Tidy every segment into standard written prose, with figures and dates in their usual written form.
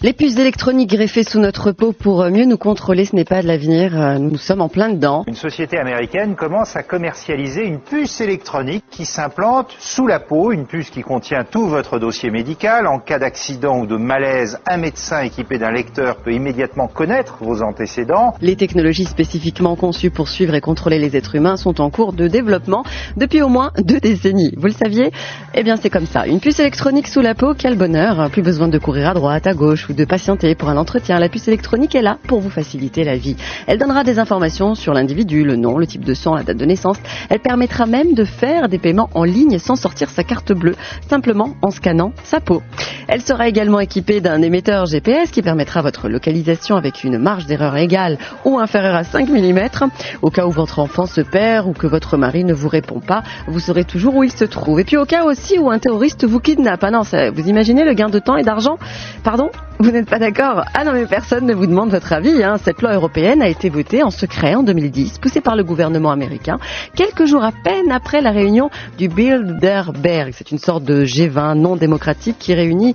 Les puces électroniques greffées sous notre peau pour mieux nous contrôler, ce n'est pas de l'avenir. Nous sommes en plein dedans. Une société américaine commence à commercialiser une puce électronique qui s'implante sous la peau. Une puce qui contient tout votre dossier médical. En cas d'accident ou de malaise, un médecin équipé d'un lecteur peut immédiatement connaître vos antécédents. Les technologies spécifiquement conçues pour suivre et contrôler les êtres humains sont en cours de développement depuis au moins 2 décennies. Vous le saviez ? Eh bien, c'est comme ça. Une puce électronique sous la peau, quel bonheur. Plus besoin de courir à droite, à gauche ou de patienter pour un entretien. La puce électronique est là pour vous faciliter la vie. Elle donnera des informations sur l'individu, le nom, le type de sang, la date de naissance. Elle permettra même de faire des paiements en ligne sans sortir sa carte bleue, simplement en scannant sa peau. Elle sera également équipée d'un émetteur GPS qui permettra votre localisation avec une marge d'erreur égale ou inférieure à 5 mm. Au cas où votre enfant se perd ou que votre mari ne vous répond pas, vous saurez toujours où il se trouve. Et puis au cas aussi où un terroriste vous kidnappe. Ah non, vous imaginez le gain de temps et d'argent ? Pardon ? Vous n'êtes pas d'accord ? Ah non, mais personne ne vous demande votre avis. Cette loi européenne a été votée en secret en 2010, poussée par le gouvernement américain, quelques jours à peine après la réunion du Bilderberg. C'est une sorte de G20 non démocratique qui réunit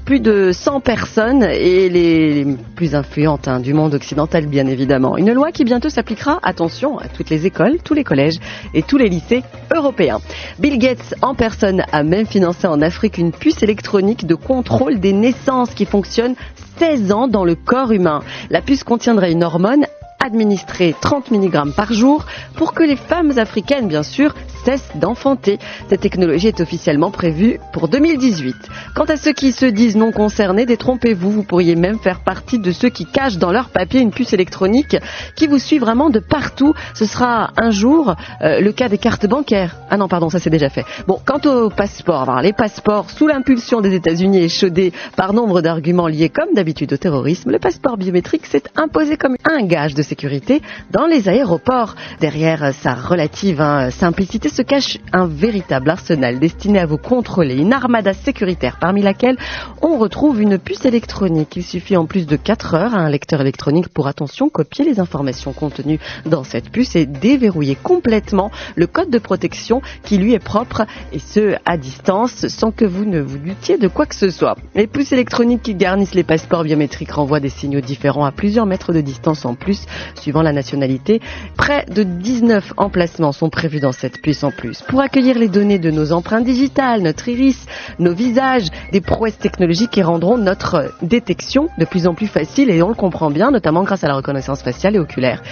plus de 100 personnes et les plus influentes du monde occidental, bien évidemment. Une loi qui bientôt s'appliquera, attention, à toutes les écoles, tous les collèges et tous les lycées européens. Bill Gates en personne a même financé en Afrique une puce électronique de contrôle des naissances qui fonctionne 16 ans dans le corps humain. La puce contiendrait une hormone administrée 30 mg par jour pour que les femmes africaines, bien sûr, cessent d'enfanter. Cette technologie est officiellement prévue pour 2018. Quant à ceux qui se disent non concernés, détrompez-vous, vous pourriez même faire partie de ceux qui cachent dans leur papier une puce électronique qui vous suit vraiment de partout. Ce sera un jour le cas des cartes bancaires. Ah non, pardon, ça c'est déjà fait. Bon, quant aux passeports, alors les passeports, sous l'impulsion des États-Unis échaudés par nombre d'arguments liés comme d'habitude au terrorisme, le passeport biométrique s'est imposé comme un gage de sécurité dans les aéroports. Derrière sa relative simplicité se cache un véritable arsenal destiné à vous contrôler, une armada sécuritaire parmi laquelle on retrouve une puce électronique. Il suffit en plus de 4 heures à un lecteur électronique pour, attention, copier les informations contenues dans cette puce et déverrouiller complètement le code de protection qui lui est propre, et ce à distance sans que vous ne vous doutiez de quoi que ce soit. Les puces électroniques qui garnissent les passeports biométriques renvoient des signaux différents à plusieurs mètres de distance en plus suivant la nationalité. Près de 19 emplacements sont prévus dans cette puce en plus pour accueillir les données de nos empreintes digitales, notre iris, nos visages, des prouesses technologiques qui rendront notre détection de plus en plus facile, et on le comprend bien, notamment grâce à la reconnaissance faciale et oculaire.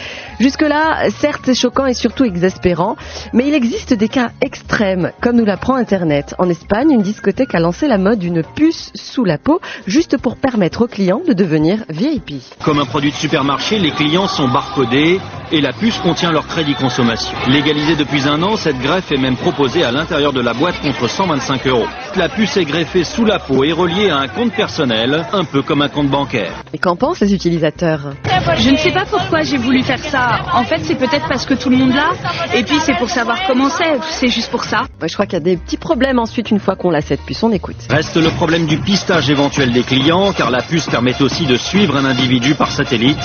Jusque-là, certes, c'est choquant et surtout exaspérant, mais il existe des cas extrêmes, comme nous l'apprend Internet. En Espagne, une discothèque a lancé la mode d'une puce sous la peau, juste pour permettre aux clients de devenir VIP. Comme un produit de supermarché, les clients sont barcodés et la puce contient leur crédit consommation. Légalisée depuis 1 an, cette greffe est même proposée à l'intérieur de la boîte contre 125 €. La puce est greffée sous la peau et reliée à un compte personnel, un peu comme un compte bancaire. Et qu'en pensent les utilisateurs ? Je ne sais pas pourquoi j'ai voulu faire ça. En fait, c'est peut-être parce que tout le monde l'a. Et puis, c'est pour savoir comment c'est juste pour ça. Je crois qu'il y a des petits problèmes ensuite une fois qu'on a cette puce. On écoute. Reste le problème du pistage éventuel des clients, car la puce permet aussi de suivre un individu par satellite,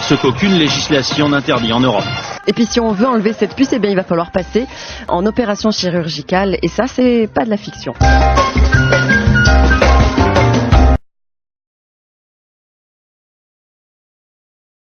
ce qu'aucune législation n'interdit en Europe. Et puis si on veut enlever cette puce, eh bien il va falloir passer en opération chirurgicale, et ça c'est pas de la fiction.